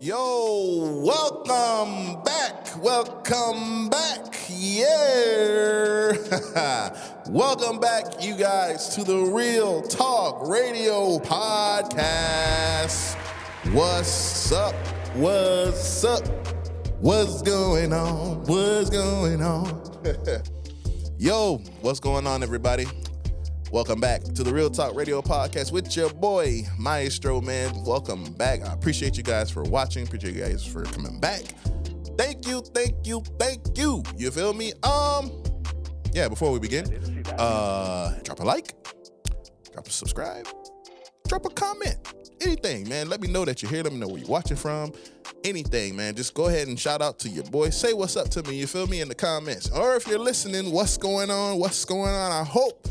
Yo, welcome back. Welcome back. Yeah. Welcome back, you guys, to the Real Talk Radio Podcast. What's up? What's up? What's going on? What's going on? Yo, what's going on, everybody? Welcome back to the Real Talk Radio Podcast with your boy, Maestro, man. Welcome back. I appreciate you guys for watching. Appreciate you guys for coming back. Thank you. You feel me? Yeah, before we begin, drop a like, drop a subscribe, drop a comment. Anything, man. Let me know that you're here. Let me know where you're watching from. Anything, man. Just go ahead and shout out to your boy. Say what's up to me, you feel me, in the comments. Or if you're listening, what's going on? I hope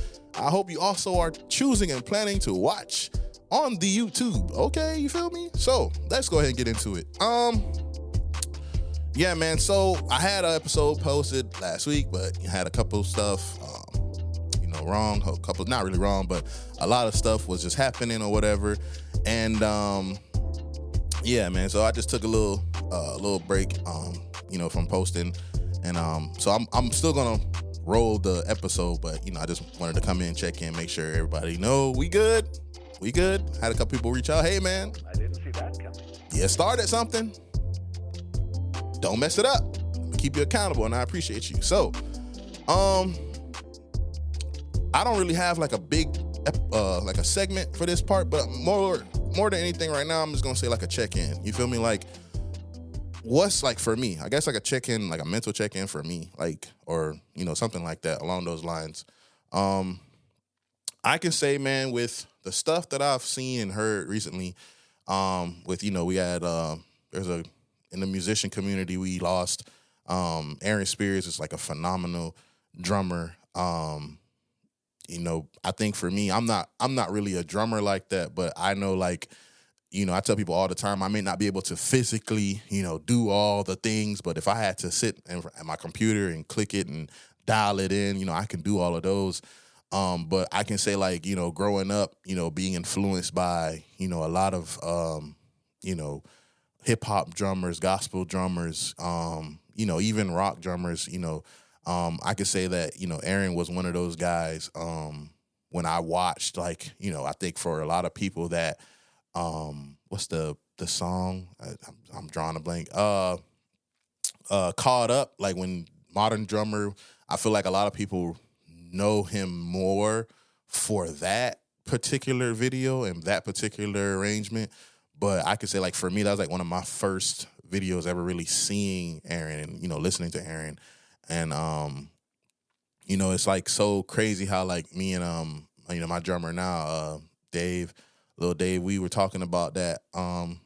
you also are choosing and planning to watch on the YouTube. Okay, you feel me? So let's go ahead and get into it. Yeah, man. So I had an episode posted last week, but you had a couple stuff, wrong. A couple, not really wrong, but a lot of stuff was just happening or whatever. And yeah, man. So I just took a little break, from posting, and so I'm still gonna roll the episode, but I just wanted to come in, check in, make sure everybody know we good. Had a couple people reach out. Hey, man, I didn't see that coming. You started something, don't mess it up. Keep you accountable, and I appreciate you. So I don't really have like a big like a segment for this part, but more than anything right now, I'm just gonna say like a check-in. You feel me? Like, what's like for me, I guess like a check-in, like a mental check-in for me, like, or, something like that along those lines. I can say, man, with the stuff that I've seen and heard recently, with, we had, in the musician community, we lost, Aaron Spears is like a phenomenal drummer. I think for me, I'm not really a drummer like that, but I know, like, I tell people all the time, I may not be able to physically, do all the things, but if I had to sit at my computer and click it and dial it in, I can do all of those. But I can say, like, growing up, being influenced by, a lot of, hip hop drummers, gospel drummers, even rock drummers, I could say that, Aaron was one of those guys, when I watched, like, I think for a lot of people that, what's the song? I'm drawing a blank. Caught Up. Like, when modern drummer, I feel like a lot of people know him more for that particular video and that particular arrangement. But I could say, like, for me, that was like one of my first videos ever really seeing Aaron and, listening to Aaron. And, it's like so crazy how, like, me and, my drummer now, Lil Dave, we were talking about that,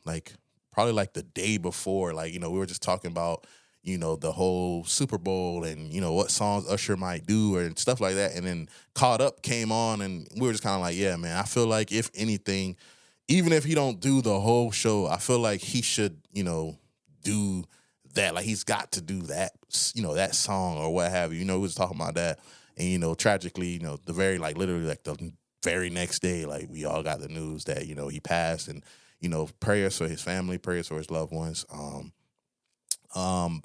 like, probably like the day before, like, we were just talking about, the whole Super Bowl and, what songs Usher might do and stuff like that. And then Caught Up came on, and we were just kind of like, yeah, man, I feel like if anything, even if he don't do the whole show, I feel like he should, do that. Like, he's got to do that, that song or what have you. We was talking about that. And, tragically, the very, like, literally, like, the very next day, like, we all got the news that, he passed, and, prayers for his family, prayers for his loved ones.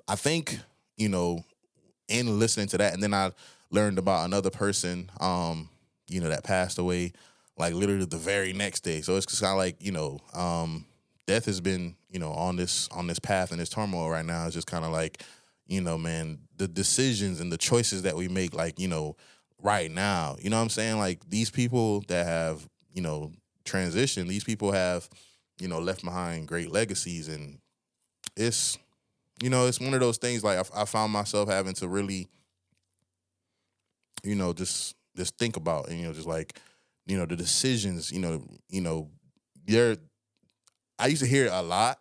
I think, in listening to that, and then I learned about another person, that passed away, like, literally the very next day. So it's just kind of like, death has been, on this path and this turmoil right now. It's just kind of like, man, the decisions and the choices that we make, like, right now, what I'm saying? Like, these people that have, transitioned, these people have, left behind great legacies. And it's, it's one of those things, like, I found myself having to really, just think about, and, just like, the decisions, I used to hear a lot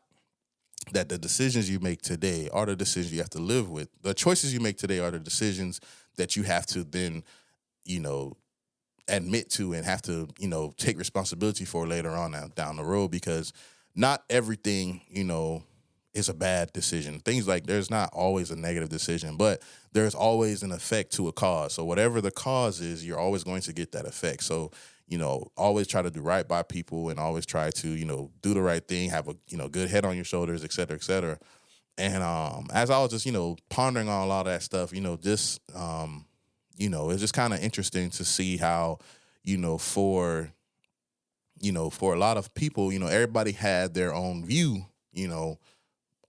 that the decisions you make today are the decisions you have to live with. The choices you make today are the decisions that you have to then, admit to and have to, take responsibility for later on down the road, because not everything, is a bad decision. Things like there's not always a negative decision, but there's always an effect to a cause. So whatever the cause is, you're always going to get that effect. So, always try to do right by people and always try to, do the right thing, have a, good head on your shoulders, et cetera, et cetera. And as I was just, pondering on a lot of that stuff, it's just kind of interesting to see how, for a lot of people, everybody had their own view,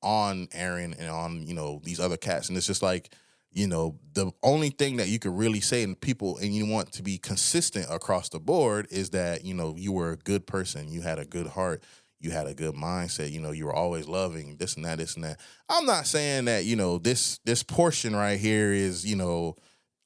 on Aaron and on, these other cats. And it's just like, the only thing that you could really say and people and you want to be consistent across the board is that, you were a good person. You had a good heart. You had a good mindset. You were always loving this and that, this and that. I'm not saying that, this portion right here is,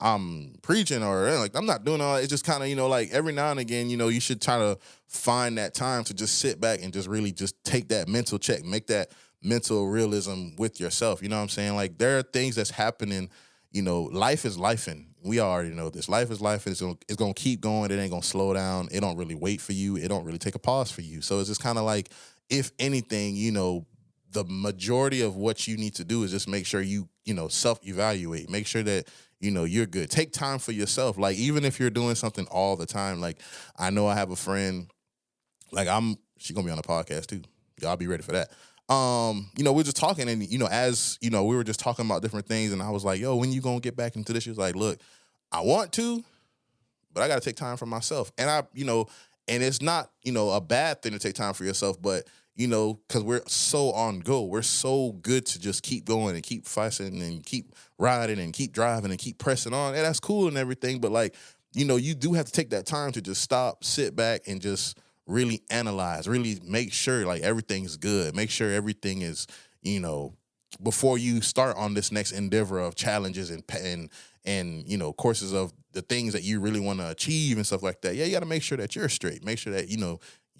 I'm preaching or like I'm not doing all that. It's just kind of, like every now and again, you should try to find that time to just sit back and just really just take that mental check, make that mental realism with yourself. You know what I'm saying? Like there are things that's happening, life is lifing. We already know this. Life is life. It's going to keep going. It ain't going to slow down. It don't really wait for you. It don't really take a pause for you. So it's just kind of like, if anything, the majority of what you need to do is just make sure you, self-evaluate. Make sure that, you're good. Take time for yourself. Like, even if you're doing something all the time, like, I know I have a friend, like, she's going to be on the podcast too. Y'all be ready for that. We're just talking and, as, we were just talking about different things and I was like, yo, when you going to get back into this? She was like, look, I want to, but I got to take time for myself. And and it's not, a bad thing to take time for yourself, but, because we're so on go. We're so good to just keep going and keep fighting and keep riding and keep driving and keep pressing on. And that's cool and everything. But like, you do have to take that time to just stop, sit back and just really analyze, really make sure like everything's good. Make sure everything is, before you start on this next endeavor of challenges and courses of the things that you really want to achieve and stuff like that. Yeah, you got to make sure that you're straight. Make sure that,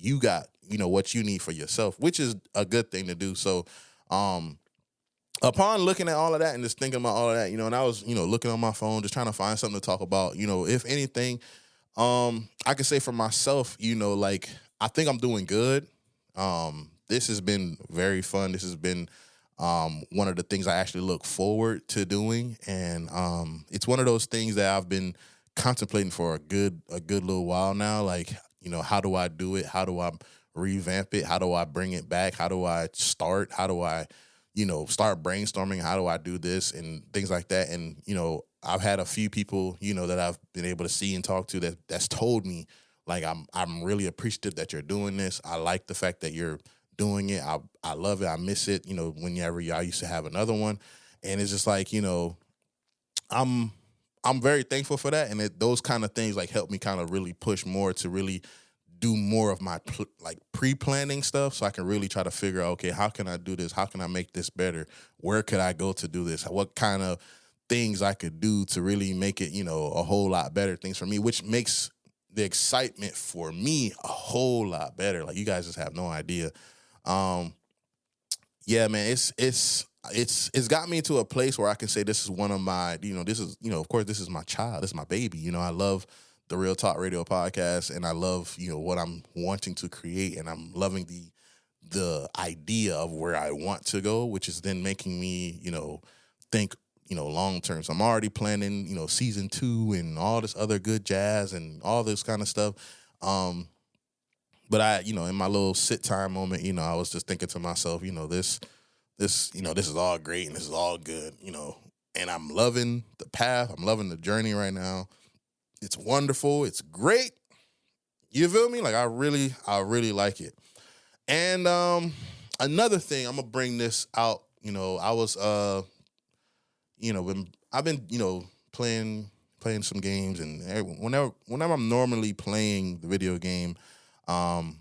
you got, what you need for yourself, which is a good thing to do. So, upon looking at all of that and just thinking about all of that, and I was, looking on my phone, just trying to find something to talk about, if anything, I can say for myself, like, I think I'm doing good. This has been very fun. This has been, one of the things I actually look forward to doing. And, it's one of those things that I've been contemplating for a good little while now. Like, how do I do it? How do I revamp it? How do I bring it back? How do I start? How do I, start brainstorming? How do I do this and things like that? And, I've had a few people, that I've been able to see and talk to that's told me, like, I'm really appreciative that you're doing this. I like the fact that you're doing it. I love it. I miss it. Whenever y'all used to have another one. And it's just like, I'm very thankful for that. And those kind of things like help me kind of really push more to really do more of my pre-planning stuff so I can really try to figure out, okay, how can I do this? How can I make this better? Where could I go to do this? What kind of things I could do to really make it, a whole lot better things for me, which makes the excitement for me a whole lot better. Like, you guys just have no idea. Yeah, man, it's got me to a place where I can say this is one of my, this is, of course, this is my child. This is my baby. I love the Real Talk Radio podcast and I love, what I'm wanting to create and I'm loving the idea of where I want to go, which is then making me, think, long term. So I'm already planning, season 2 and all this other good jazz and all this kind of stuff. But I, in my little sit time moment, I was just thinking to myself, this is all great and this is all good, and I'm loving the path. I'm loving the journey right now. It's wonderful. It's great. You feel me? Like, I really like it. And another thing, I'm gonna bring this out. I was I've been playing some games, and whenever I'm normally playing the video game, it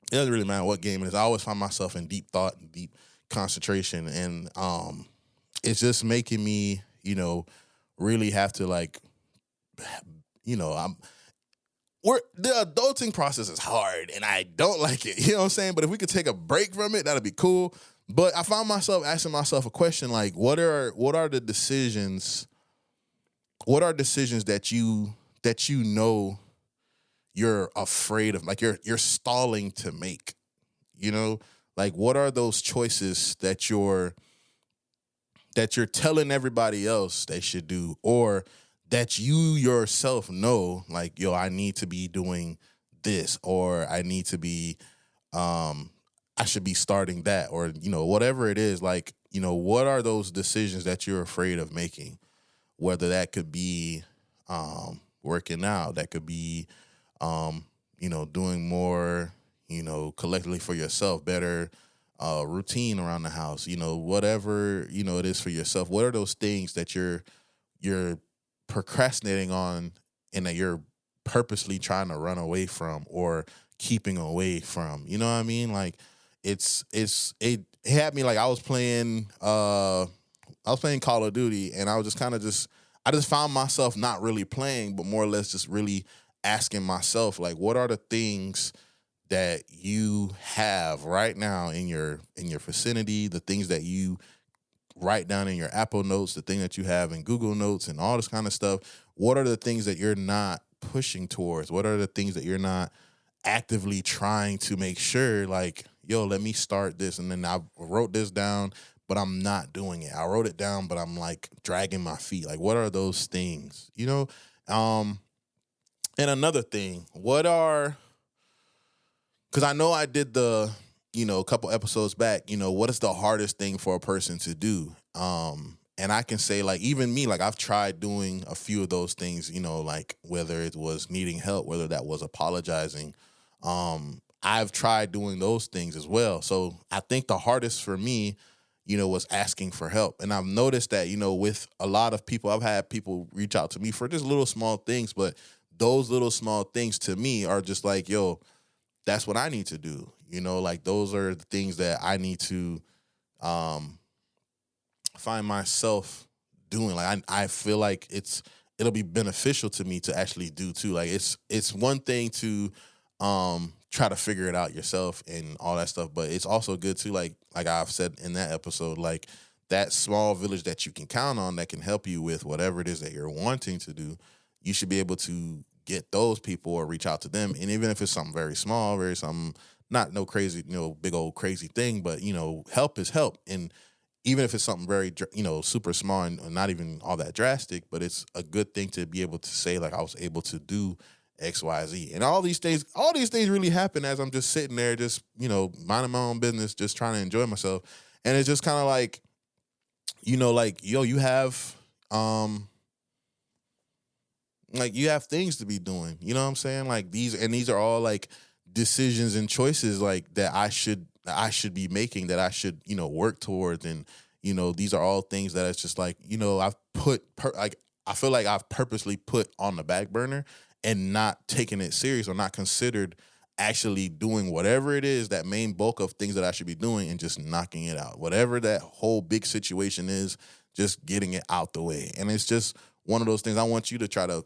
doesn't really matter what game it is. I always find myself in deep thought and deep concentration, and it's just making me really have to like. The adulting process is hard and I don't like it. You know what I'm saying? But if we could take a break from it, that'd be cool. But I found myself asking myself a question like, what are the decisions? What are decisions that you you're afraid of, like you're stalling to make? Like, what are those choices that you're telling everybody else they should do, or that you yourself know, like, yo, I need to be doing this, or I need to be, I should be starting that, or, whatever it is, like, what are those decisions that you're afraid of making? Whether that could be, working out, that could be, doing more, collectively for yourself, better, routine around the house, whatever, it is for yourself. What are those things that you're procrastinating on, and that you're purposely trying to run away from or keeping away from? You know what I mean? Like, it had me, like, I was playing Call of Duty, and I was I just found myself not really playing, but more or less just really asking myself, like, what are the things that you have right now in your vicinity, the things that you write down in your Apple Notes, the thing that you have in Google Notes, and all this kind of stuff. What are the things that you're not pushing towards? What are the things that you're not actively trying to make sure, like, yo, let me start this, and then I wrote this down, but I'm not doing it. I wrote it down, but I'm, like, dragging my feet. Like, what are those things? And another thing, because I know I did a couple episodes back, what is the hardest thing for a person to do? And I can say, like, even me, like, I've tried doing a few of those things, like, whether it was needing help, whether that was apologizing. I've tried doing those things as well. So I think the hardest for me, was asking for help. And I've noticed that, with a lot of people, I've had people reach out to me for just little small things, but those little small things to me are just like, yo, that's what I need to do. Like, those are the things that I need to find myself doing. Like, I feel like it'll be beneficial to me to actually do too. Like, it's one thing to try to figure it out yourself and all that stuff, but it's also good to, like I've said in that episode, like, that small village that you can count on that can help you with whatever it is that you're wanting to do. You should be able to get those people or reach out to them. And even if it's something very small, something, not no crazy, big old crazy thing, but, help is help. And even if it's something very, super small and not even all that drastic, but it's a good thing to be able to say, like, I was able to do X, Y, Z. And all these things really happen as I'm just sitting there, just, minding my own business, just trying to enjoy myself. And it's just kind of like, like, yo, you have, like, you have things to be doing. You know what I'm saying? Like, these are all, like, decisions and choices, like, that I should be making, that I should, work towards. And, these are all things that it's just like, I've I feel like I've purposely put on the back burner and not taking it serious, or not considered actually doing whatever it is, that main bulk of things that I should be doing, and just knocking it out. Whatever that whole big situation is, just getting it out the way. And it's just one of those things I want you to try to,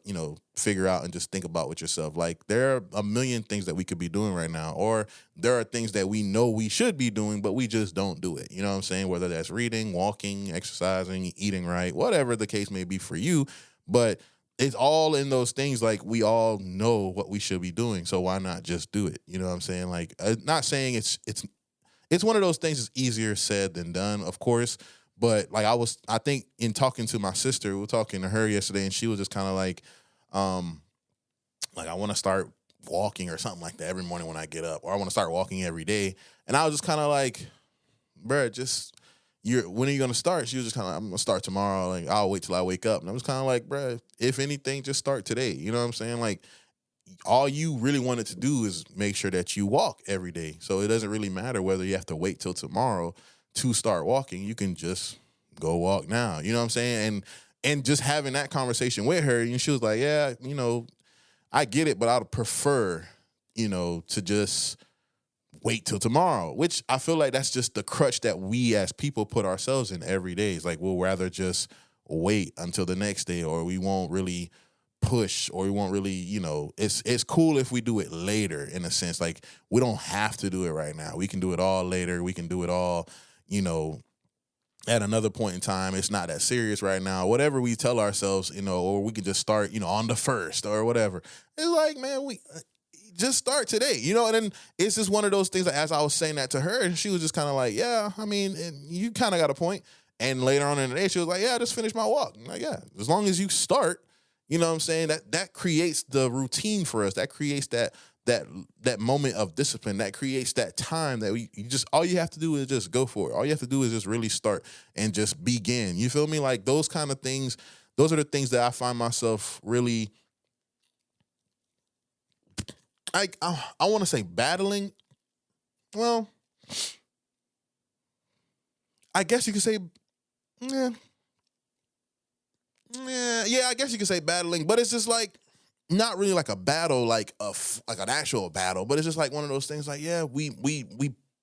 figure out and just think about with yourself. Like, there are a million things that we could be doing right now, or there are things that we know we should be doing, but we just don't do it. You know what I'm saying? Whether that's reading, walking, exercising, eating right, whatever the case may be for you. But it's all in those things. Like, we all know what we should be doing, so why not just do it? You know what I'm saying? Like, not saying it's one of those things that's easier said than done, of course. But, like, I think in talking to my sister, we were talking to her yesterday, and she was just kind of like, I want to start walking or something like that every morning when I get up, or I want to start walking every day. And I was just kind of like, bruh, when are you gonna start? She was just kind of, I'm gonna start tomorrow. Like, I'll wait till I wake up. And I was kind of like, bruh, if anything, just start today. You know what I'm saying? Like, all you really wanted to do is make sure that you walk every day. So it doesn't really matter whether you have to wait till tomorrow to start walking. You can just go walk now. You know what I'm saying? And just having that conversation with her, and she was like, yeah, I get it, but I'd prefer, to just wait till tomorrow, which I feel like that's just the crutch that we as people put ourselves in every day. It's like, we'll rather just wait until the next day, or we won't really push, or we won't really, it's cool if we do it later, in a sense. Like, we don't have to do it right now. We can do it all later. We can do it all, at another point in time. It's not that serious right now. Whatever we tell ourselves, or we can just start, on the first or whatever. It's like, man, just start today, and then it's just one of those things that as I was saying that to her, and she was just kind of like, yeah, I mean, and you kind of got a point. And later on in the day, she was like, yeah, I just finished my walk. I'm like, yeah, as long as you start, you know what I'm saying? That creates the routine for us. That creates that moment of discipline. That creates that time that you just, all you have to do is just go for it. All you have to do is just really start and just begin. You feel me? Like those kind of things, those are the things that I find myself really, I want to say battling. Well, I guess you could say, yeah, yeah, I guess you could say battling, but it's just like not really like a battle, like like an actual battle, but it's just like one of those things. Like, yeah, we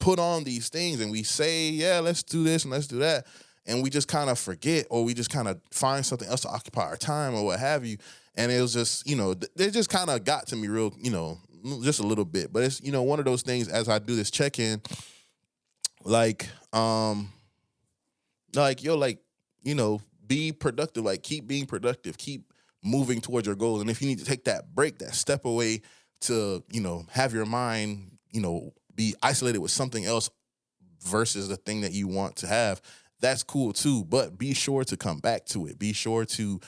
put on these things and we say, yeah, let's do this and let's do that, and we just kind of forget, or we just kind of find something else to occupy our time or what have you. And it was just, they just kind of got to me real, just a little bit. But it's, one of those things as I do this check in, like, like, be productive, like keep being productive, keep moving towards your goals. And if you need to take that break, that step away to, have your mind, be isolated with something else versus the thing that you want to have, that's cool too. But be sure to come back to it. Be sure to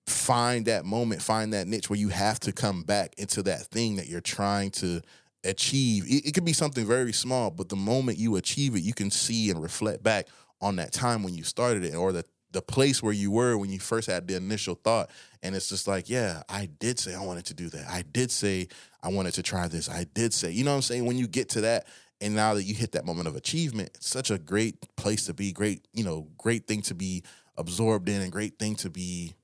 find that moment, find that niche where you have to come back into that thing that you're trying to achieve. It could be something very small, but the moment you achieve it, you can see and reflect back on that time when you started it, or the place where you were when you first had the initial thought. And it's just like, yeah, I did say I wanted to do that. I did say I wanted to try this. I did say, you know what I'm saying? When you get to that, and now that you hit that moment of achievement, it's such a great place to be, great thing to be absorbed in, and great thing to be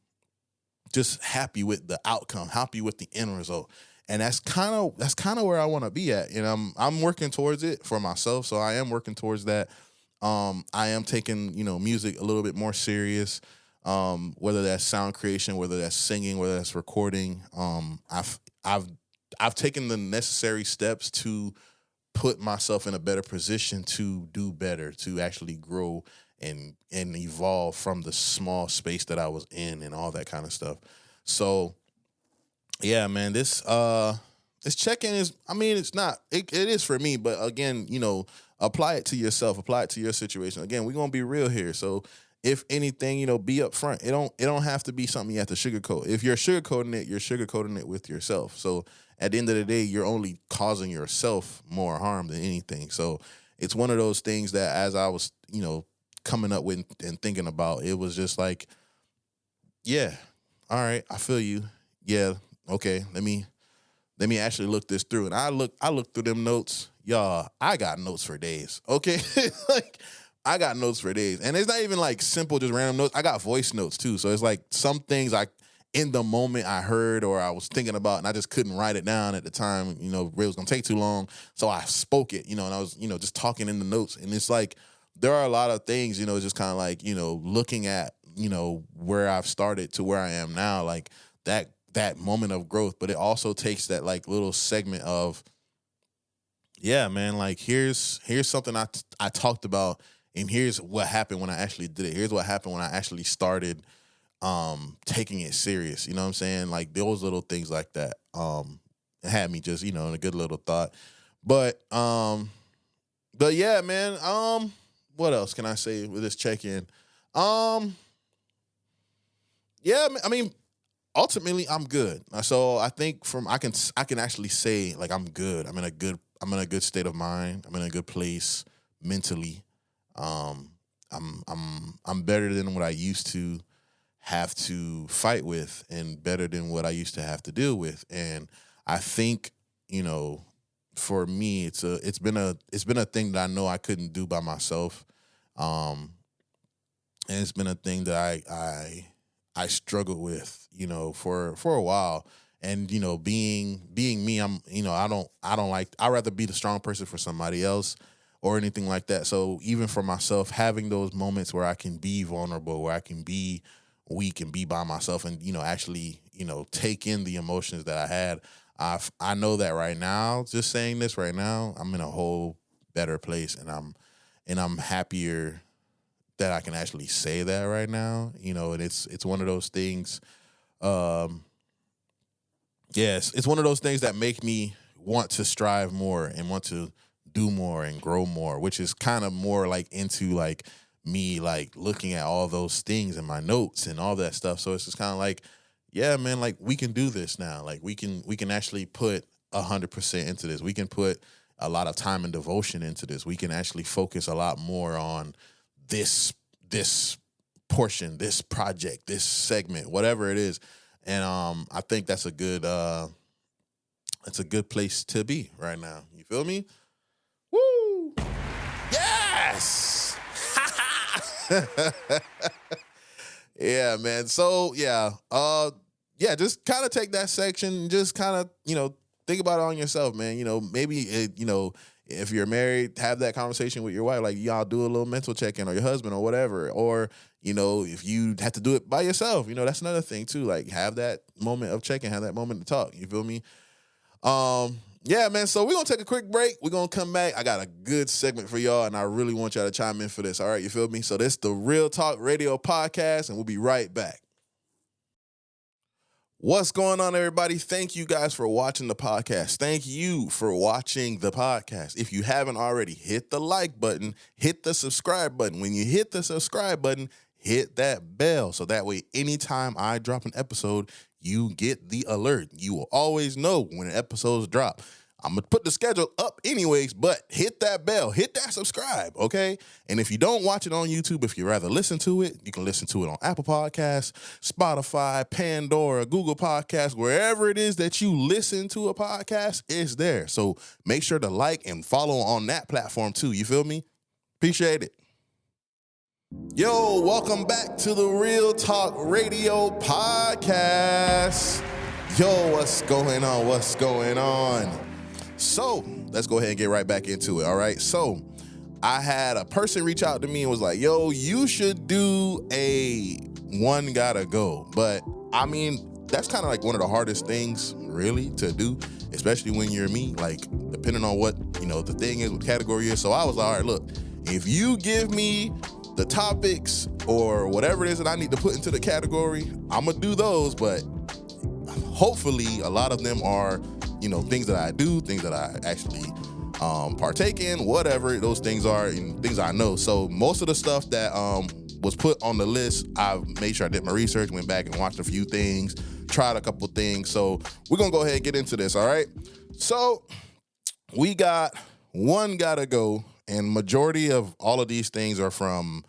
just happy with the outcome, happy with the end result. And that's kind of where I want to be at. I'm working towards it for myself. So I am working towards that. I am taking, music a little bit more serious, whether that's sound creation, whether that's singing, whether that's recording. I've taken the necessary steps to put myself in a better position to do better, to actually grow and evolve from the small space that I was in and all that kind of stuff. So yeah, man, this check-in is, it's not, it is for me, but again, apply it to yourself, apply it to your situation. Again, we're going to be real here. So if anything, be upfront. It don't have to be something you have to sugarcoat. If you're sugarcoating it, you're sugarcoating it with yourself. So at the end of the day, you're only causing yourself more harm than anything. So it's one of those things that as I was, coming up with and thinking about, it was just like, yeah, all right, I feel you. Yeah, okay, let me actually look this through. And I looked through them notes. Y'all, I got notes for days. Okay? Like, I got notes for days. And it's not even like simple, just random notes. I got voice notes too. So it's like some things in the moment I heard or I was thinking about, and I just couldn't write it down at the time. It was gonna take too long. So I spoke it, and I was, just talking in the notes. And it's like there are a lot of things, just kind of like, looking at, where I've started to where I am now, like that moment of growth. But it also takes that like little segment of, yeah, man, like here's something I talked about, and here's what happened when I actually did it. Here's what happened when I actually started taking it serious. You know what I'm saying? Like those little things like that. It had me just, in a good little thought. But yeah, man. What else can I say with this check-in? Yeah, I mean, ultimately I'm good. So I think I can actually say like I'm good. I'm in a good state of mind. I'm in a good place mentally. I'm better than what I used to have to fight with, and better than what I used to have to deal with. And I think, for me, it's been a thing that I know I couldn't do by myself. And it's been a thing that I struggled with, for a while. And, being me, I'd rather be the strong person for somebody else or anything like that. So even for myself, having those moments where I can be vulnerable, where I can be weak and be by myself and, actually, take in the emotions that I had. I know that right now, just saying this right now, I'm in a whole better place, and I'm happier that I can actually say that right now, and it's one of those things. Yes, it's one of those things that make me want to strive more and want to do more and grow more, which is kind of more like into like me like looking at all those things in my notes and all that stuff. So it's just kind of like, yeah, man, like we can do this now. Like we can actually put 100% into this. We can put a lot of time and devotion into this. We can actually focus a lot more on this portion, this project, this segment, whatever it is. And I think that's a good place to be right now. You feel me? Woo! Yes! Yeah, man. So just kind of take that section and just kind of, think about it on yourself, man. Maybe if you're married, have that conversation with your wife. Like, y'all do a little mental check-in, or your husband, or whatever. Or, if you have to do it by yourself, that's another thing too. Like, have that moment of check-in, have that moment to talk. You feel me? Yeah, man. So we're going to take a quick break. We're going to come back. I got a good segment for y'all, and I really want y'all to chime in for this. All right, you feel me? So this is the Real Talk Radio Podcast, and we'll be right back. What's going on, everybody? Thank you guys for watching the podcast. Thank you for watching the podcast. If you haven't already, hit the like button, hit the subscribe button. When you hit the subscribe button, hit that bell. So that way, anytime I drop an episode, you get the alert. You will always know when episodes drop. I'm going to put the schedule up anyways, but hit that bell, hit that subscribe, okay? And if you don't watch it on YouTube, if you rather listen to it, you can listen to it on Apple Podcasts, Spotify, Pandora, Google Podcasts, wherever it is that you listen to a podcast, it's there. So make sure to like and follow on that platform too, you feel me? Appreciate it. Yo, welcome back to the Real Talk Radio Podcast. Yo, what's going on? What's going on? So let's go ahead and get right back into it. All right. So I had a person reach out to me and was like, yo, you should do a one gotta go. But I mean, that's kind of like one of the hardest things really to do, especially when you're me, like depending on what, the thing is, what category is. So I was like, all right, look, if you give me the topics or whatever it is that I need to put into the category, I'm going to do those. But hopefully a lot of them are, things that I do, things that I actually partake in, whatever those things are, and things I know. So most of the stuff that was put on the list, I made sure I did my research, went back and watched a few things, tried a couple things. So we're going to go ahead and get into this, all right? So we got one gotta go, and majority of all of these things are from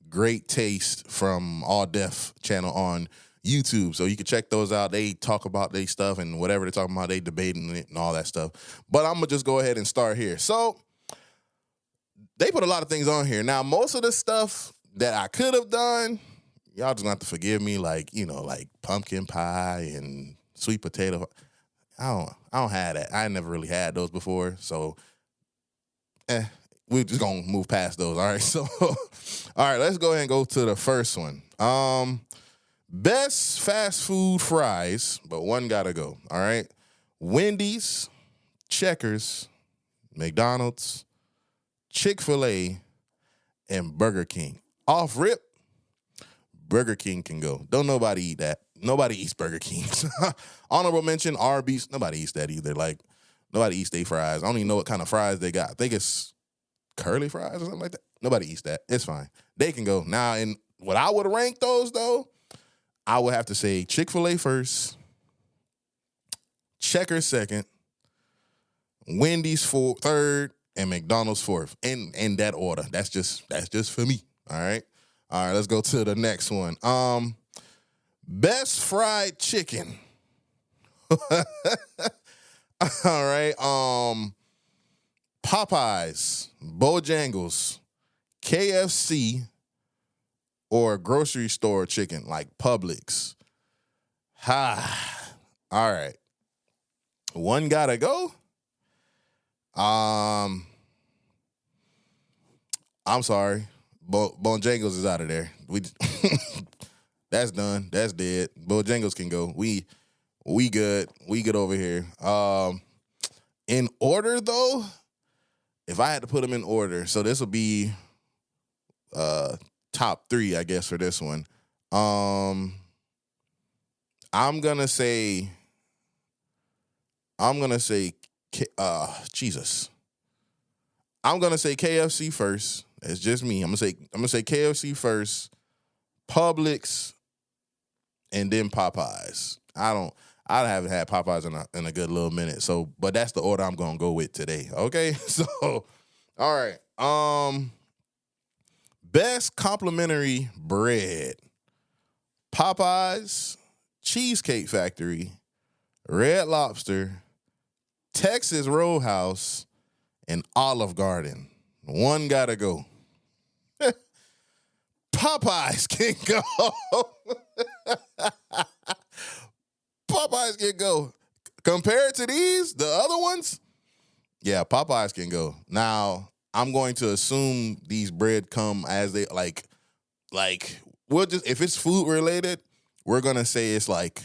Great Taste from All Deaf channel on YouTube. So you can check those out. They talk about their stuff and whatever they're talking about, they debating it and all that stuff. But I'm going to just go ahead and start here. So they put a lot of things on here. Now, most of the stuff that I could have done, y'all just going to have to forgive me, like, like pumpkin pie and sweet potato. I don't have that. I never really had those before. So, we're just going to move past those. All right. So, all right, let's go ahead and go to the first one. Best fast food fries, but one gotta go, all right? Wendy's, Checkers, McDonald's, Chick-fil-A, and Burger King. Off rip, Burger King can go. Don't nobody eat that. Nobody eats Burger King. Honorable mention, Arby's. Nobody eats that either. Like, nobody eats their fries. I don't even know what kind of fries they got. I think it's curly fries or something like that. Nobody eats that. It's fine. They can go. Now, in what I would rank those, though, I would have to say Chick-fil-A first, Checkers second, Wendy's third, and McDonald's fourth. In that order. That's just for me. All right. All right, let's go to the next one. Best fried chicken. All right. Popeyes, Bojangles, KFC, or grocery store chicken like Publix. All right. One gotta go. I'm sorry. Bojangles is out of there. That's done. That's dead. Bojangles can go. We good. We good over here. In order though, if I had to put them in order, so this will be top three, I guess, for this one. I'm gonna say Jesus. I'm gonna say KFC first. It's just me. I'm gonna say KFC first, Publix, and then Popeyes. I haven't had Popeyes in a good little minute. So, but that's the order I'm gonna go with today. Okay. So, all right. Best complimentary bread: Popeyes, Cheesecake Factory, Red Lobster, Texas Roadhouse, and Olive Garden. One gotta go. Popeyes can go. Popeyes can go. Compared to these, the other ones, yeah, Popeyes can go. Now, I'm going to assume these bread come as they like we'll just, if it's food related, we're gonna say it's like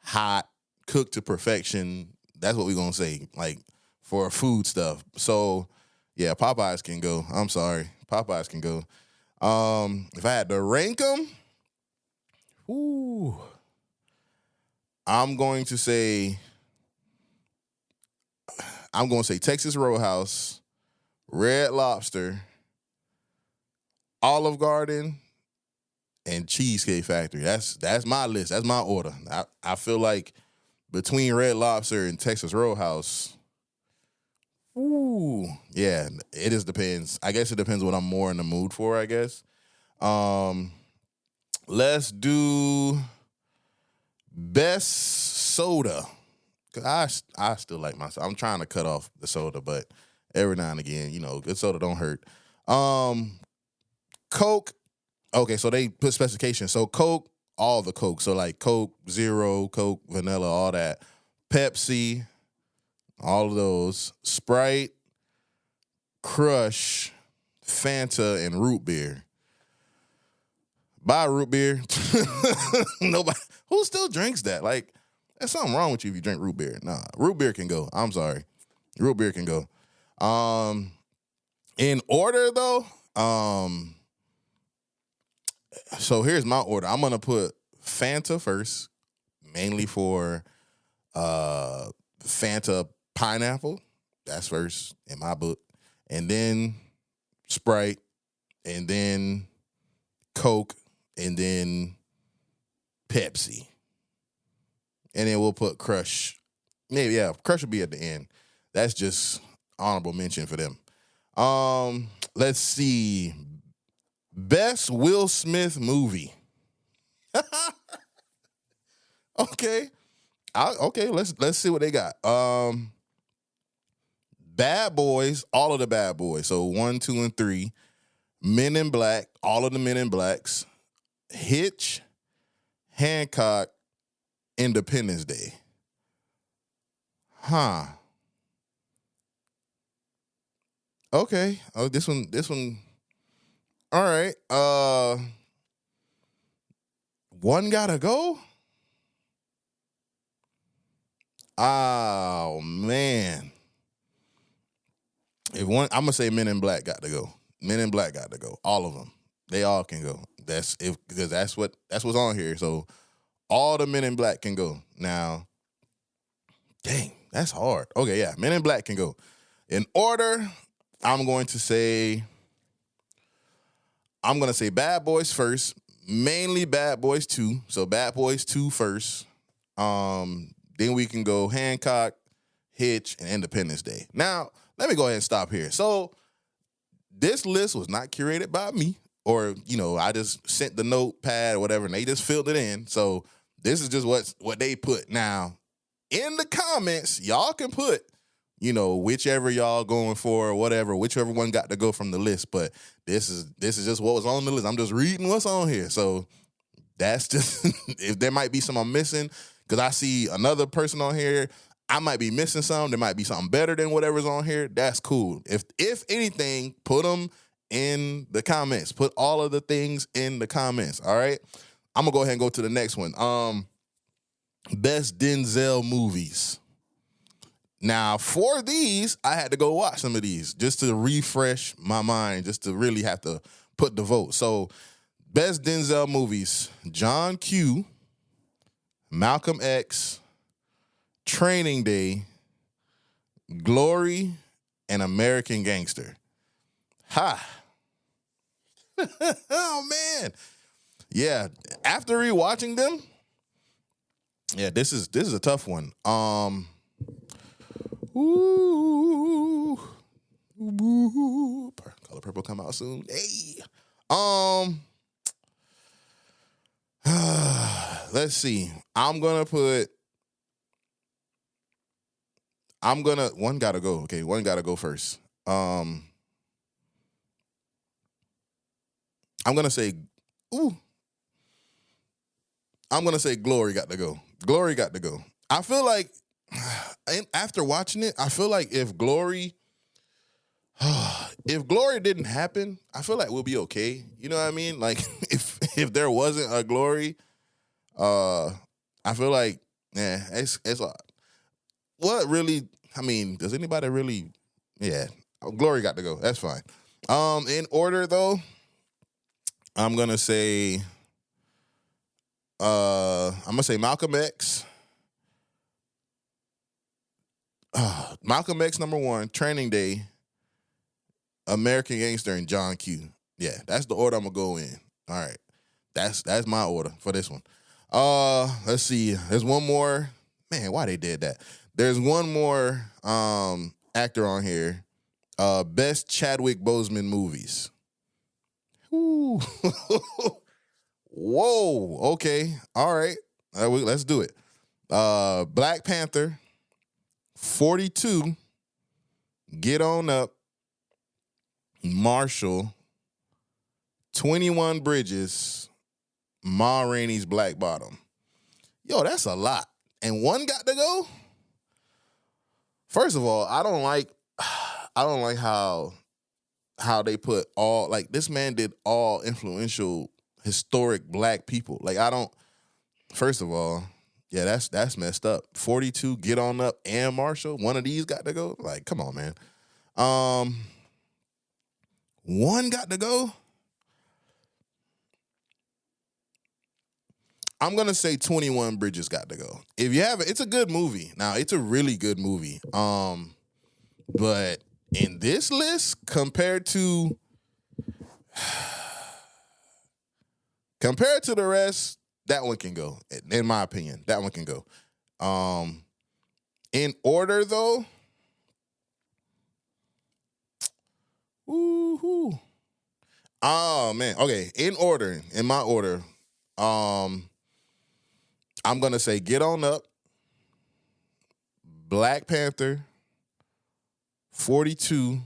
hot, cooked to perfection. That's what we're gonna say, like for food stuff. So yeah, Popeyes can go. I'm sorry. Popeyes can go. If I had to rank them, I'm going to say Texas Roadhouse, Red Lobster, Olive Garden, and Cheesecake Factory. That's my list. That's my order. I feel like between Red Lobster and Texas Roadhouse, yeah, it just depends. I guess it depends what I'm more in the mood for, I guess. Let's do best soda. Cause I still like my soda. I'm trying to cut off the soda, but every now and again, good soda don't hurt. Coke. Okay, so they put specifications. So Coke, all the Coke. So like Coke Zero, Coke Vanilla, all that. Pepsi, all of those. Sprite, Crush, Fanta, and root beer. Buy root beer. Nobody. Who still drinks that? Like, there's something wrong with you if you drink root beer. Nah, root beer can go. I'm sorry. Root beer can go. In order, though, so here's my order. I'm going to put Fanta first, mainly for Fanta pineapple. That's first in my book. And then Sprite, and then Coke, and then Pepsi. And then we'll put Crush. Maybe, yeah, Crush will be at the end. That's just honorable mention for them. Let's see. Best Will Smith movie. Okay. Let's see what they got. Bad Boys, all of the Bad Boys. So 1, 2, and 3. Men in Black, all of the Men in Blacks. Hitch, Hancock, Independence Day. Huh. Okay. Oh, this one. All right. One gotta go? Oh man. I'm gonna say Men in Black got to go. Men in Black got to go. All of them. They all can go. Because that's what's on here. So all the Men in Black can go. Now, dang, that's hard. Okay, yeah, Men in Black can go. In order, I'm going to say Bad Boys first, mainly Bad Boys 2. So Bad Boys 2 first. Then we can go Hancock, Hitch, and Independence Day. Now, let me go ahead and stop here. So this list was not curated by me, or, I just sent the notepad or whatever, and they just filled it in. So this is just what they put. Now, in the comments, y'all can put, whichever y'all going for or whatever, whichever one got to go from the list. But this is just what was on the list. I'm just reading what's on here. So that's just, if there might be some I'm missing, because I see another person on here, I might be missing some. There might be something better than whatever's on here. That's cool. If anything, put them in the comments. Put all of the things in the comments, all right? I'm going to go ahead and go to the next one. Best Denzel movies. Now, for these, I had to go watch some of these just to refresh my mind, just to really have to put the vote. So, best Denzel movies: John Q, Malcolm X, Training Day, Glory, and American Gangster. Ha. Oh man. Yeah. After rewatching them, yeah, this is a tough one. Ooh. Color Purple come out soon. Hey. Let's see. One gotta go. Okay, one gotta go first. I'm gonna say Glory got to go. Glory got to go. I feel like after watching it, I feel like if Glory didn't happen, I feel like we'll be okay. You know what I mean? Like if there wasn't a Glory, I feel like it's what really. I mean, does anybody really? Yeah, Glory got to go. That's fine. In order though, I'm gonna say Malcolm X. Malcolm X #1, Training Day, American Gangster, and John Q. Yeah, that's the order I'm gonna go in. All right, that's my order for this one. Let's see. There's one more. Man, why they did that? There's one more actor on here. Best Chadwick Boseman movies. Ooh. Whoa. Okay. All right. Let's do it. Black Panther, 42, Get On Up, Marshall, 21 Bridges, Ma Rainey's Black Bottom. Yo, that's a lot. And one got to go? First of all, I don't like how they put all, like, this man did all influential historic black people. Like, first of all, yeah, that's messed up. 42, Get On Up, and Marshall. One of these got to go? Like, come on, man. One got to go? I'm going to say 21 Bridges got to go. If you have it, it's a good movie. Now, it's a really good movie. But in this list, compared to the rest, that one can go. In my opinion, that one can go. In order, though, woohoo. Oh, man. Okay, in my order, I'm going to say Get On Up, Black Panther, 42,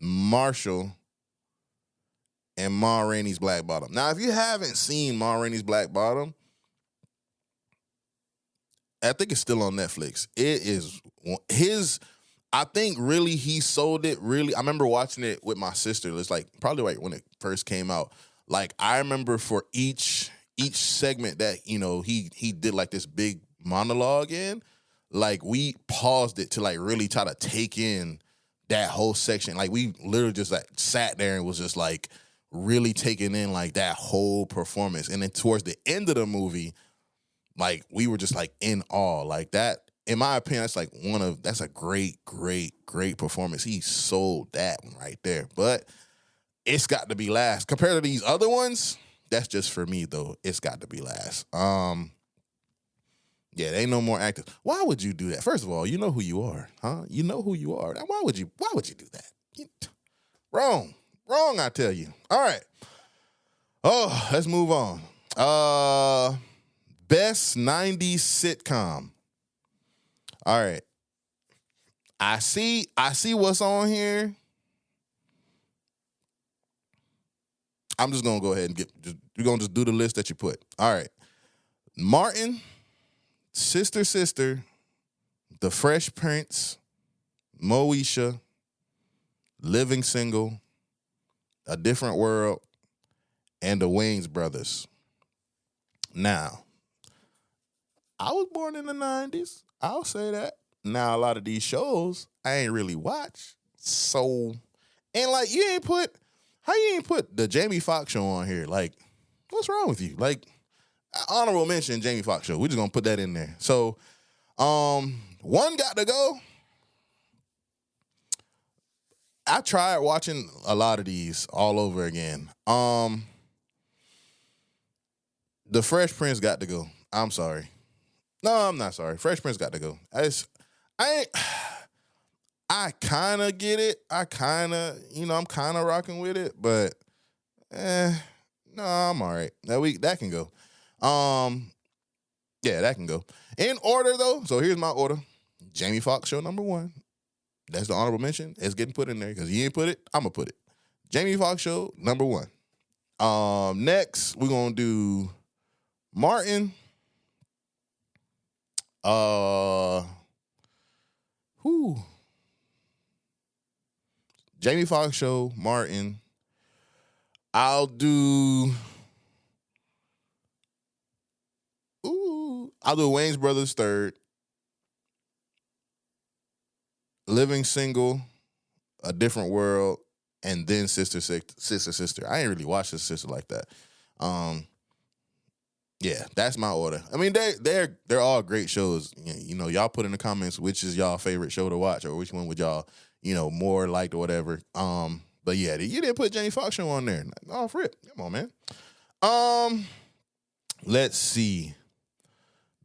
Marshall, and Ma Rainey's Black Bottom. Now, if you haven't seen Ma Rainey's Black Bottom, I think it's still on Netflix. It is I think really he sold it really. I remember watching it with my sister. It's like probably like when it first came out. Like I remember for each segment that, you know, he did like this big monologue in, like we paused it to like really try to take in that whole section. Like we literally just like sat there and was just like really taking in like that whole performance. And then towards the end of the movie, like we were just like in awe. Like that, in my opinion, that's a great performance. He sold that one right there. But it's got to be last. Compared to these other ones, that's just for me though. It's got to be last. Yeah, there ain't no more actors. Why would you do that? First of all, you know who you are, huh? You know who you are. Why would you do that? Wrong, I tell you. All right. Oh, let's move on. Best 90s sitcom. All right. I see what's on here. I'm just gonna go ahead and you're gonna just do the list that you put. All right. Martin, Sister, The Fresh Prince, Moesha, Living Single, A Different World, and the Wayans Brothers. Now, I was born in the 90s. I'll say that. Now, a lot of these shows I ain't really watch. So, and like how you ain't put the Jamie Foxx show on here? Like, what's wrong with you? Like, honorable mention Jamie Foxx show. We're just gonna put that in there. So, one got to go. I tried watching a lot of these all over again. The Fresh Prince got to go. I'm sorry. No, I'm not sorry. Fresh Prince got to go. I I kind of get it. I kind of, I'm kind of rocking with it, but no, I'm all right. That can go. Yeah, that can go. In order though, so here's my order. Jamie Foxx show number 1. That's the honorable mention. It's getting put in there because he ain't put it. I'm gonna put it. Jamie Foxx show number 1. Next we're gonna do Martin. Who? Jamie Foxx show, Martin. I'll do Wayne's Brothers 3rd. Living Single, A Different World, and then Sister. I ain't really watched Sister Sister like that. Yeah, that's my order. I mean, they're all great shows. Y'all put in the comments which is y'all favorite show to watch or which one would y'all, more liked or whatever. But yeah, you didn't put Jamie Foxx show on there. Oh, frick. Come on, man. Let's see.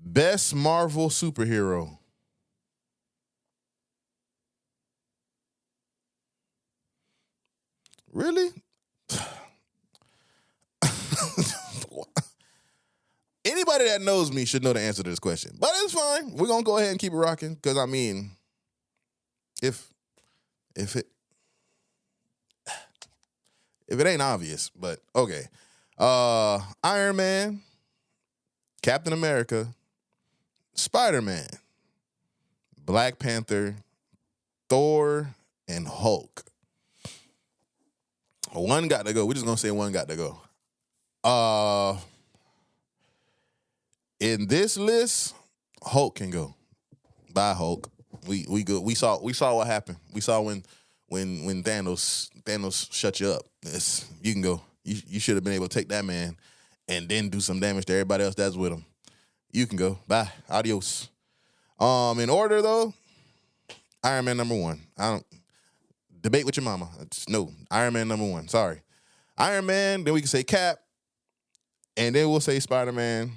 Best Marvel superhero. Really? Anybody that knows me should know the answer to this question. But it's fine. We're gonna go ahead and keep it rocking. Because I mean, if it ain't obvious, but okay. Iron Man, Captain America, Spider-Man, Black Panther, Thor, and Hulk. One got to go. We're just gonna say one got to go. In this list, Hulk can go. Bye, Hulk. We good. We saw what happened. We saw when Thanos shut you up. You can go. You should have been able to take that man and then do some damage to everybody else that's with him. You can go. Bye. Adios. In order though, Iron Man number 1. I don't debate with your mama. No, Iron Man number 1. Sorry. Iron Man, then we can say Cap, and then we'll say Spider-Man,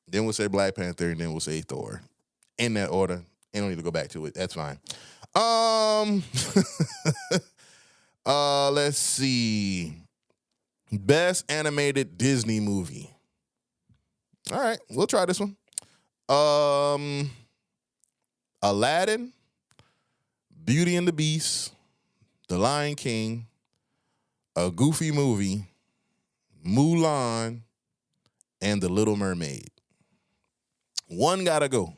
then we'll say Black Panther, and then we'll say Thor. In that order. And don't need to go back to it. That's fine. Let's see. Best animated Disney movie. All right, we'll try this one. Aladdin, Beauty and the Beast, The Lion King, A Goofy Movie, Mulan, and The Little Mermaid. One gotta go.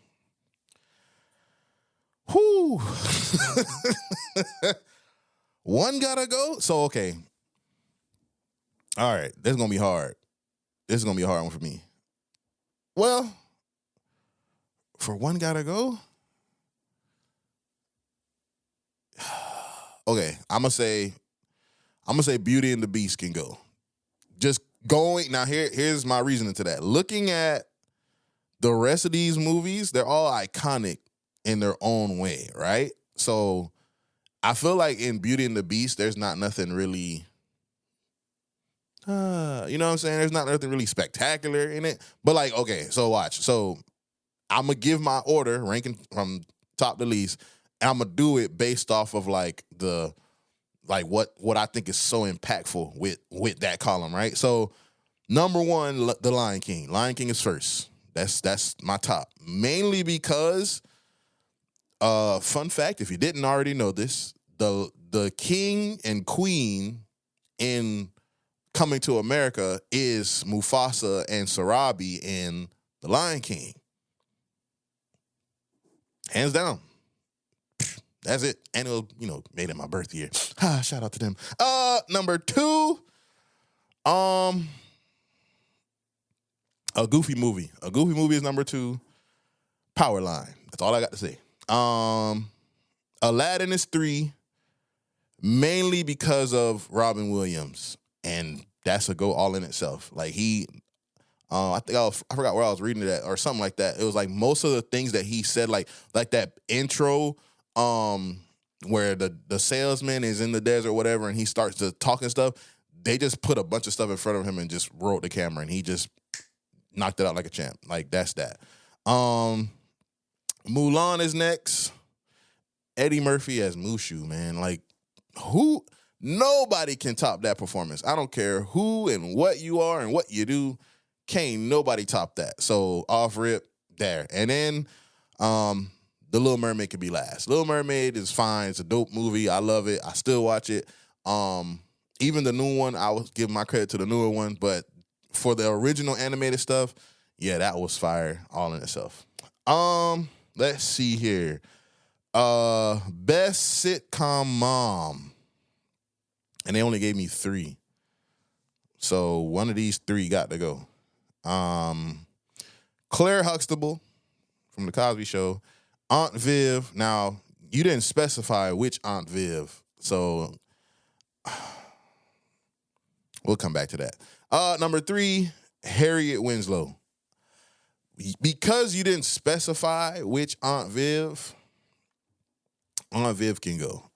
Whew. One gotta go? So, okay. All right, this is gonna be hard. This is gonna be a hard one for me. Well, for one gotta go? Okay, I'm gonna say Beauty and the Beast can go. Just going now. Here's my reasoning to that. Looking at the rest of these movies, they're all iconic in their own way, right? So I feel like in Beauty and the Beast, there's not nothing really, you know what I'm saying? There's not nothing really spectacular in it. But like, okay, so watch. So I'm gonna give my order, ranking from top to least, and I'm gonna do it based off of like what I think is so impactful with that column, right? So number 1, The Lion King. Lion King is first. That's my top. Mainly because, fun fact, if you didn't already know this, the king and queen in Coming to America is Mufasa and Sarabi in The Lion King. Hands down. That's it. And it was, made it my birth year. Shout out to them. Number 2, A Goofy Movie. A Goofy Movie is number 2. Powerline. That's all I got to say. Aladdin is 3, mainly because of Robin Williams, and that's a go all in itself. Like I forgot where I was reading it at or something like that. It was like most of the things that he said, like that intro, where the salesman is in the desert or whatever, and he starts to talk and stuff. They just put a bunch of stuff in front of him and just rolled the camera, and he just knocked it out like a champ. Like, that's that. Mulan is next. Eddie Murphy as Mushu, man. Like, who? Nobody can top that performance. I don't care who and what you are and what you do. Can't nobody top that. So off rip there. And then The Little Mermaid could be last. Little Mermaid is fine. It's a dope movie. I love it. I still watch it. Even the new one, I would give my credit to the newer one. But for the original animated stuff, yeah, that was fire all in itself. Let's see here. Best sitcom mom. And they only gave me 3. So one of these 3 got to go. Claire Huxtable from The Cosby Show. Aunt Viv. Now, you didn't specify which Aunt Viv. So we'll come back to that. Number 3, Harriet Winslow. Because you didn't specify which Aunt Viv can go.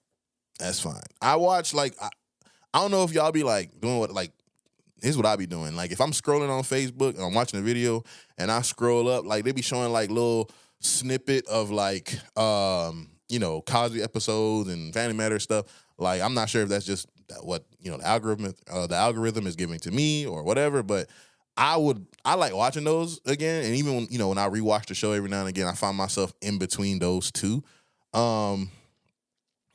That's fine. I watch, like, I don't know if y'all be, like, doing what, like, here's what I be doing. Like, if I'm scrolling on Facebook and I'm watching a video and I scroll up, like, they be showing, like, little snippet of, like, Cosby episodes and Family Matters stuff. Like, I'm not sure if that's just what, the algorithm is giving to me or whatever, but I like watching those again. And even when I rewatch the show every now and again, I find myself in between those two.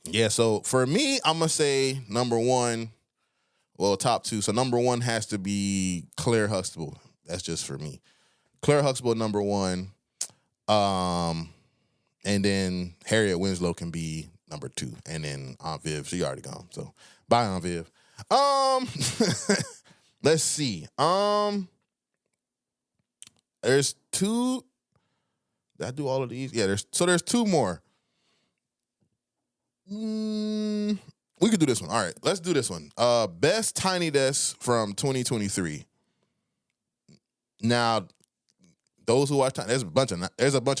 Yeah, so for me, I'm going to say number 1, well, top 2. So number 1 has to be Claire Huxtable. That's just for me. Claire Huxtable, number 1. And then Harriet Winslow can be number 2. And then Aunt Viv, she already gone. So bye, Aunt Viv. Let's see. There's 2. Did I do all of these? Yeah, there's 2 more. We could do this one. All right, let's do this one. Best Tiny Desk from 2023. Now, those who watch there's a bunch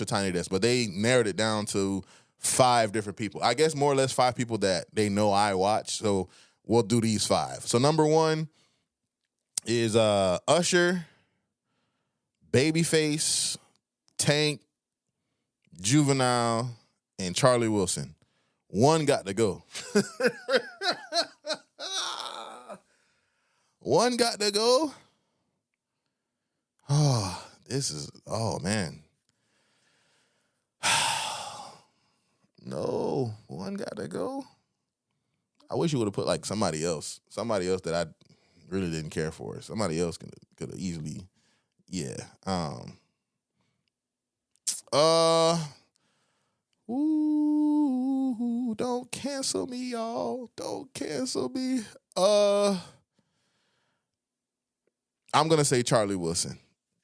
of Tiny Desks, but they narrowed it down to 5 different people. I guess more or less 5 people that they know I watch. So we'll do these 5. So number 1 is Usher, Babyface, Tank, Juvenile, and Charlie Wilson. 1 got to go. 1 got to go. Oh, man. No, 1 got to go. I wish you would have put, like, somebody else that I really didn't care for. Somebody else could have easily, yeah. Ooh, don't cancel me, y'all. Don't cancel me. I'm gonna say Charlie Wilson.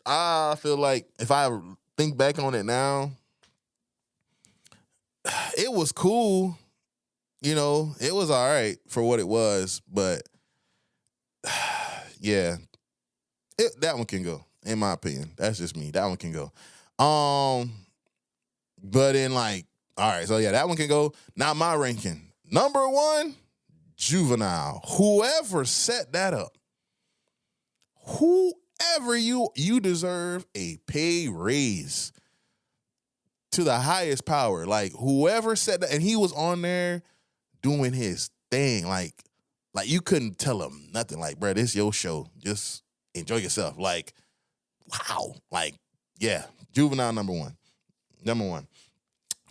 I feel like if I think back on it now, it was cool. It was all right for what it was, but yeah, that one can go. In my opinion, that's just me. That one can go. But in like. All right, so yeah, that one can go. Now my ranking. Number 1, Juvenile. Whoever set that up, you deserve a pay raise to the highest power. Like, whoever set that, and he was on there doing his thing. Like you couldn't tell him nothing. Like, bro, this your show. Just enjoy yourself. Like, wow. Like, yeah, Juvenile number 1. Number 1.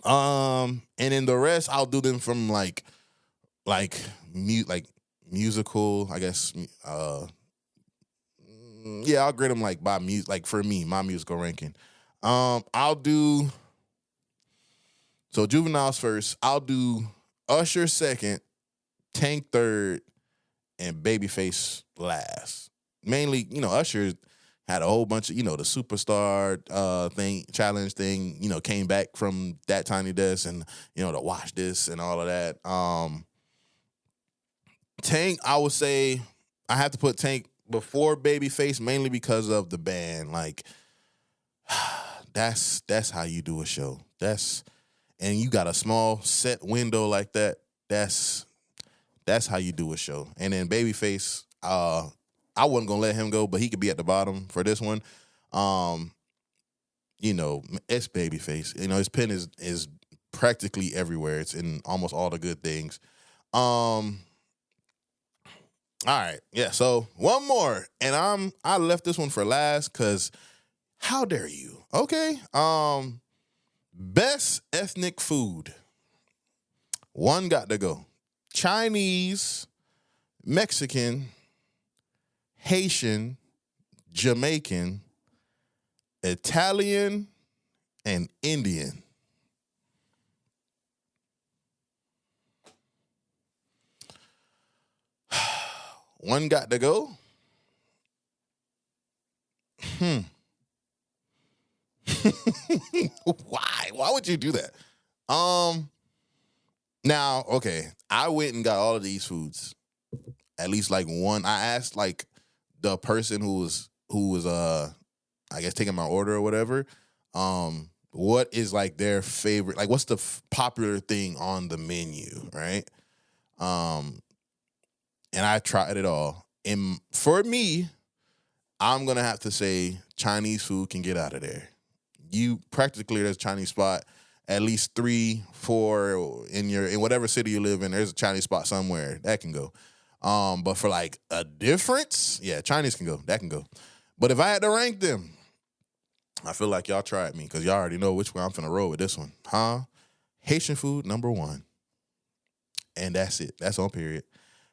And then the rest, I'll do them from like musical, I guess. Yeah, I'll grade them like by music. Like for me, my musical ranking. I'll do. So Juvenile's first. I'll do Usher second, Tank third, and Babyface last. Mainly, Usher had a whole bunch of, the superstar challenge thing, came back from that Tiny Desk and, to watch this and all of that. Tank, I would say I have to put Tank before Babyface mainly because of the band. Like, that's how you do a show. and you got a small set window like that, that's how you do a show. And then Babyface, I wasn't gonna let him go, but he could be at the bottom for this one. You know, it's Babyface. You know, his pen is practically everywhere. It's in almost all the good things. All right, yeah. So one more, and I left this one for last because how dare you? Okay. Best ethnic food. One got to go. Chinese, Mexican, Haitian, Jamaican, Italian, and Indian. One got to go. Why? Why would you do that? Now, okay, I went and got all of these foods. At least like one. I asked like the person who was I guess taking my order or whatever, what is like their favorite, like what's the popular thing on the menu, right? And I tried it all. And for me, I'm gonna have to say Chinese food can get out of there. You practically, there's a Chinese spot, at least 3, 4 in whatever city you live in, there's a Chinese spot somewhere that can go. But for like a difference, yeah, Chinese can go. That can go. But if I had to rank them, I feel like y'all tried me because y'all already know which one I'm finna roll with this one. Haitian food, number 1. And that's it. That's on period.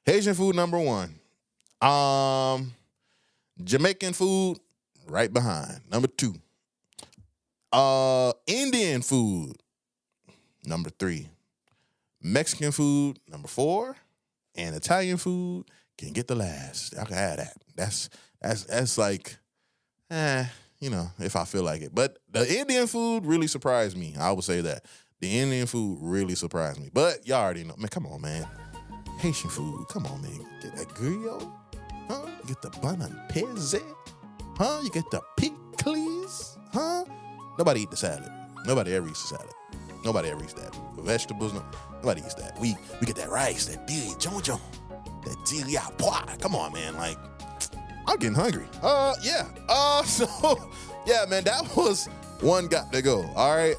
Haitian food, number 1. Jamaican food, right behind. Number 2. Indian food, number 3. Mexican food, number 4. And Italian food can get the last. I can have that. That's like, you know, if I feel like it. But the Indian food really surprised me. I would say that. The Indian food really surprised me. But y'all already know. Man, come on, man. Haitian food. Come on, man. Get that griot. Huh? You get the bun and peze. Huh? You get the pickles. Huh? Nobody eat the salad. Nobody ever eats the salad. Nobody ever eats that. The vegetables, nobody eats that. We get that rice, that dili jonjon, that dili pois. Come on, man. Like, I'm getting hungry. Yeah. So, yeah, man, that was one got to go. All right.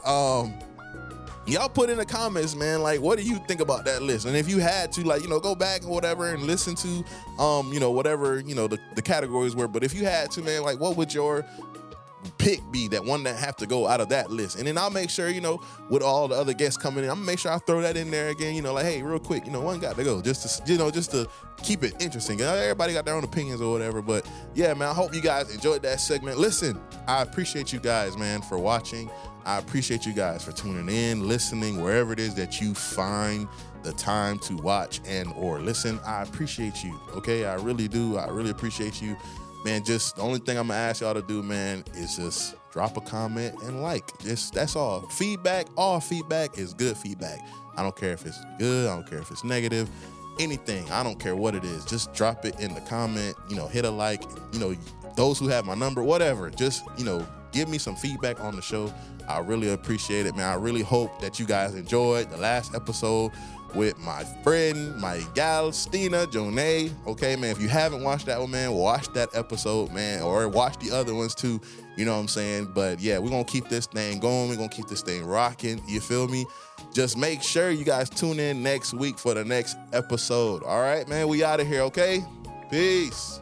Y'all put in the comments, man, like, what do you think about that list? And if you had to, like, you know, go back or whatever and listen to, you know, whatever, you know, the categories were. But if you had to, man, like, what would your pick be, that one that have to go out of that list? And then I'll make sure, you know, with all the other guests coming in, I'm gonna make sure I throw that in there again, you know, like, hey, real quick, you know, one got to go, just to keep it interesting. Everybody got their own opinions or whatever. But yeah, man, I hope you guys enjoyed that segment. Listen, I appreciate you guys, man, for watching. I appreciate you guys for tuning in, listening, wherever it is that you find the time to watch and or listen. I appreciate you, okay? I really do. I really appreciate you. Man, just the only thing I'm gonna ask y'all to do, man, is just drop a comment and like. That's all. Feedback, all feedback is good feedback. I don't care if it's good, I don't care if it's negative, anything. I don't care what it is. Just drop it in the comment, you know, hit a like, you know, those who have my number, whatever. Just, you know, give me some feedback on the show. I really appreciate it, man. I really hope that you guys enjoyed the last episode with my friend, my gal, Stina Jonay. Okay, man, if you haven't watched that one, man, watch that episode, man, or watch the other ones too. You know what I'm saying? But yeah, we're going to keep this thing going. We're going to keep this thing rocking. You feel me? Just make sure you guys tune in next week for the next episode. All right, man, we out of here, okay? Peace.